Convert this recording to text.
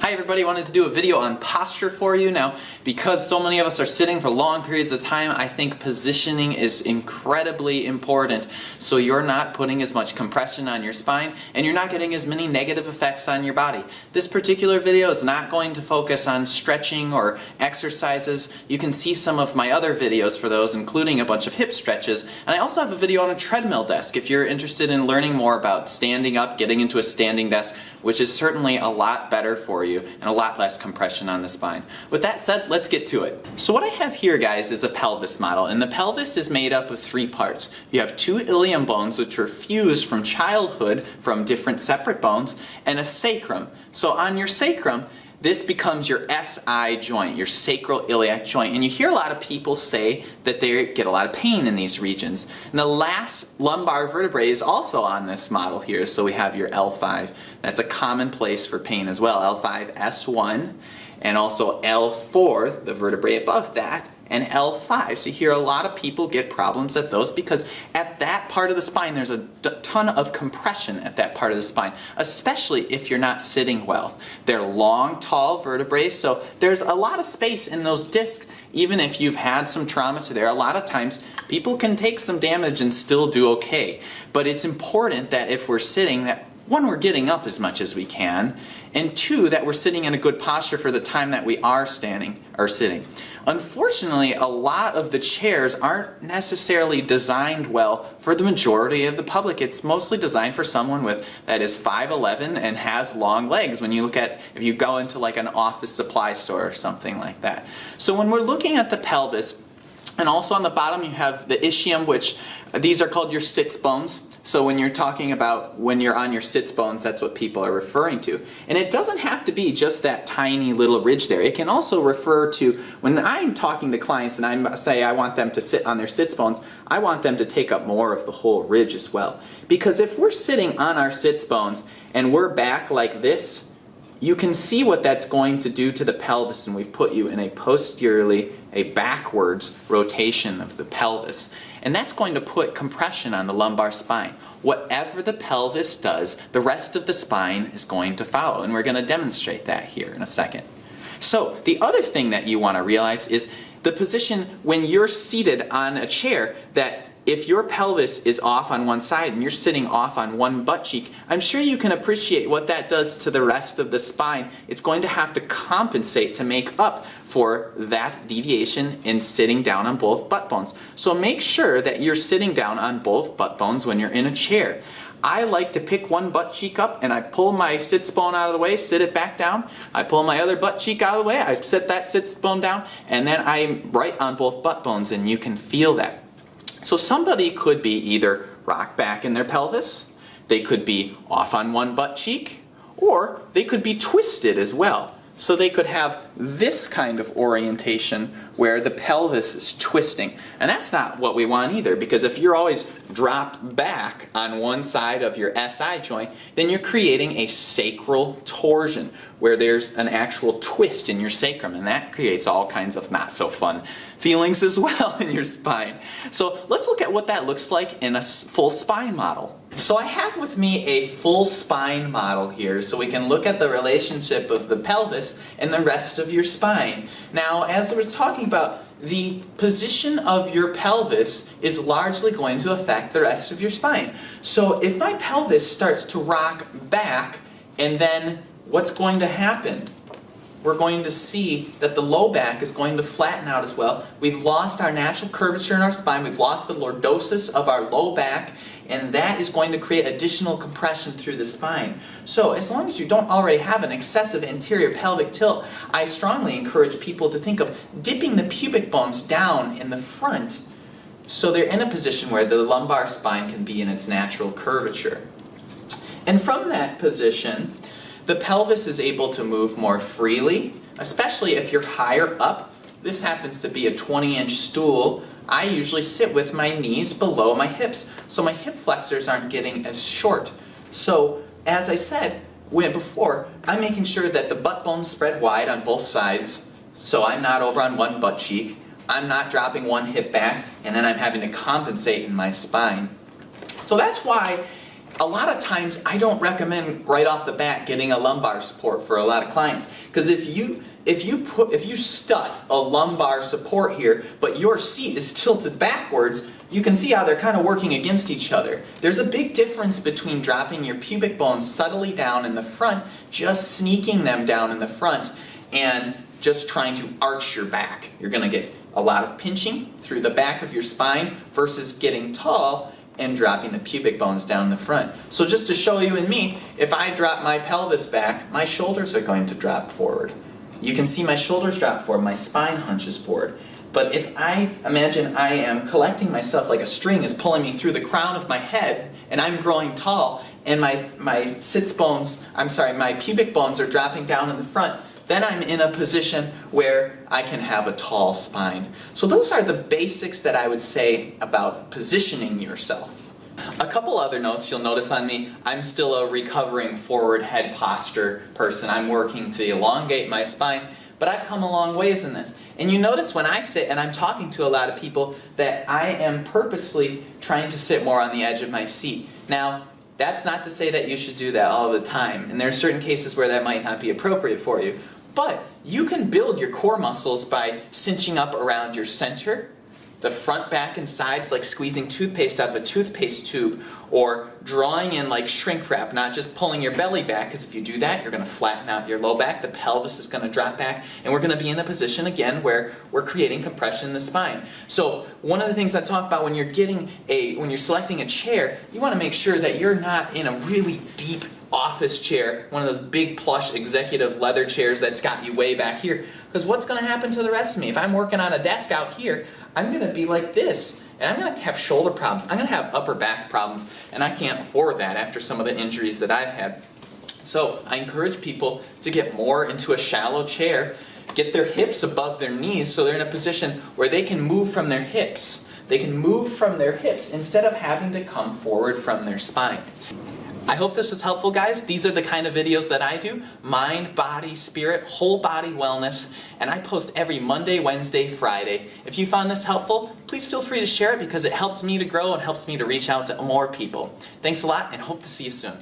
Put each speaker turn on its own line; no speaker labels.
Hi everybody, wanted to do a video on posture for you. Now, because so many of us are sitting for long periods of time, I think positioning is incredibly important so you're not putting as much compression on your spine and you're not getting as many negative effects on your body. This particular video is not going to focus on stretching or exercises. You can see some of my other videos for those, including a bunch of hip stretches. And I also have a video on a treadmill desk if you're interested in learning more about standing up, getting into a standing desk, which is certainly a lot better for you and a lot less compression on the spine. With that said, let's get to it. So what I have here, guys, is a pelvis model, and the pelvis is made up of three parts. You have two ilium bones, which are fused from childhood from different separate bones, and a sacrum. So on your sacrum, this becomes your SI joint, your sacral iliac joint. And you hear a lot of people say that they get a lot of pain in these regions. And the last lumbar vertebrae is also on this model here. So we have your L5. That's a common place for pain as well. L5, S1, and also L4, the vertebrae above that, and L5. So you hear a lot of people get problems at those because at that part of the spine there's a ton of compression at that part of the spine, especially if you're not sitting well. They're long, tall vertebrae, so there's a lot of space in those discs. Even if you've had some trauma to there, a lot of times people can take some damage and still do okay. But it's important that if we're sitting, that one, we're getting up as much as we can, and two, that we're sitting in a good posture for the time that we are standing or sitting. Unfortunately, a lot of the chairs aren't necessarily designed well for the majority of the public. It's mostly designed for someone that is 5'11" and has long legs when you look at, if you go into like an office supply store or something like that. So when we're looking at the pelvis, and also on the bottom you have the ischium, which these are called your sits bones. So when you're talking about when you're on your sits bones, that's what people are referring to. And it doesn't have to be just that tiny little ridge there. It can also refer to, when I'm talking to clients and I say I want them to sit on their sits bones, I want them to take up more of the whole ridge as well. Because if we're sitting on our sits bones and we're back like this, you can see what that's going to do to the pelvis, and we've put you in a posteriorly, a backwards rotation of the pelvis. And that's going to put compression on the lumbar spine. Whatever the pelvis does, the rest of the spine is going to follow, and we're going to demonstrate that here in a second. So the other thing that you want to realize is the position when you're seated on a chair, that if your pelvis is off on one side and you're sitting off on one butt cheek, I'm sure you can appreciate what that does to the rest of the spine. It's going to have to compensate to make up for that deviation in sitting down on both butt bones. So make sure that you're sitting down on both butt bones when you're in a chair. I like to pick one butt cheek up and I pull my sits bone out of the way, sit it back down. I pull my other butt cheek out of the way, I sit that sits bone down, and then I'm right on both butt bones, and you can feel that. So somebody could be either rock back in their pelvis, they could be off on one butt cheek, or they could be twisted as well. So they could have this kind of orientation where the pelvis is twisting. And that's not what we want either, because if you're always dropped back on one side of your SI joint, then you're creating a sacral torsion where there's an actual twist in your sacrum, and that creates all kinds of not so fun feelings as well in your spine. So let's look at what that looks like in a full spine model. So I have with me a full spine model here so we can look at the relationship of the pelvis and the rest of your spine. Now, as I was talking about, the position of your pelvis is largely going to affect the rest of your spine. So if my pelvis starts to rock back, and then what's going to happen? We're going to see that the low back is going to flatten out as well. We've lost our natural curvature in our spine. We've lost the lordosis of our low back, and that is going to create additional compression through the spine. So as long as you don't already have an excessive anterior pelvic tilt, I strongly encourage people to think of dipping the pubic bones down in the front so they're in a position where the lumbar spine can be in its natural curvature. And from that position, the pelvis is able to move more freely, especially if you're higher up. This happens to be a 20-inch stool. I usually sit with my knees below my hips, so my hip flexors aren't getting as short. So, as I said before, I'm making sure that the butt bones spread wide on both sides, so I'm not over on one butt cheek, I'm not dropping one hip back, and then I'm having to compensate in my spine. So that's why a lot of times I don't recommend right off the bat getting a lumbar support for a lot of clients, because if you stuff a lumbar support here, but your seat is tilted backwards, you can see how they're kind of working against each other. There's a big difference between dropping your pubic bones subtly down in the front, just sneaking them down in the front, and just trying to arch your back. You're going to get a lot of pinching through the back of your spine versus getting tall and dropping the pubic bones down the front. So just to show you and me, if I drop my pelvis back, my shoulders are going to drop forward. You can see my shoulders drop forward, my spine hunches forward. But if I imagine I am collecting myself like a string is pulling me through the crown of my head, and I'm growing tall, and my pubic bones are dropping down in the front, then I'm in a position where I can have a tall spine. So those are the basics that I would say about positioning yourself. A couple other notes you'll notice on me, I'm still a recovering forward head posture person. I'm working to elongate my spine, but I've come a long ways in this. And you notice when I sit and I'm talking to a lot of people that I am purposely trying to sit more on the edge of my seat. Now, that's not to say that you should do that all the time, and there are certain cases where that might not be appropriate for you. But you can build your core muscles by cinching up around your center, the front, back, and sides, like squeezing toothpaste out of a toothpaste tube, or drawing in like shrink wrap, not just pulling your belly back, because if you do that, you're going to flatten out your low back, the pelvis is going to drop back, and we're going to be in a position again where we're creating compression in the spine. So one of the things I talk about when you're selecting a chair, you want to make sure that you're not in a really deep office chair, one of those big plush executive leather chairs that's got you way back here. Because what's going to happen to the rest of me? If I'm working on a desk out here, I'm going to be like this, and I'm going to have shoulder problems. I'm going to have upper back problems, and I can't afford that after some of the injuries that I've had. So I encourage people to get more into a shallow chair, get their hips above their knees so they're in a position where they can move from their hips. They can move from their hips instead of having to come forward from their spine. I hope this was helpful, guys. These are the kind of videos that I do. Mind, body, spirit, whole body wellness. And I post every Monday, Wednesday, Friday. If you found this helpful, please feel free to share it because it helps me to grow and helps me to reach out to more people. Thanks a lot and hope to see you soon.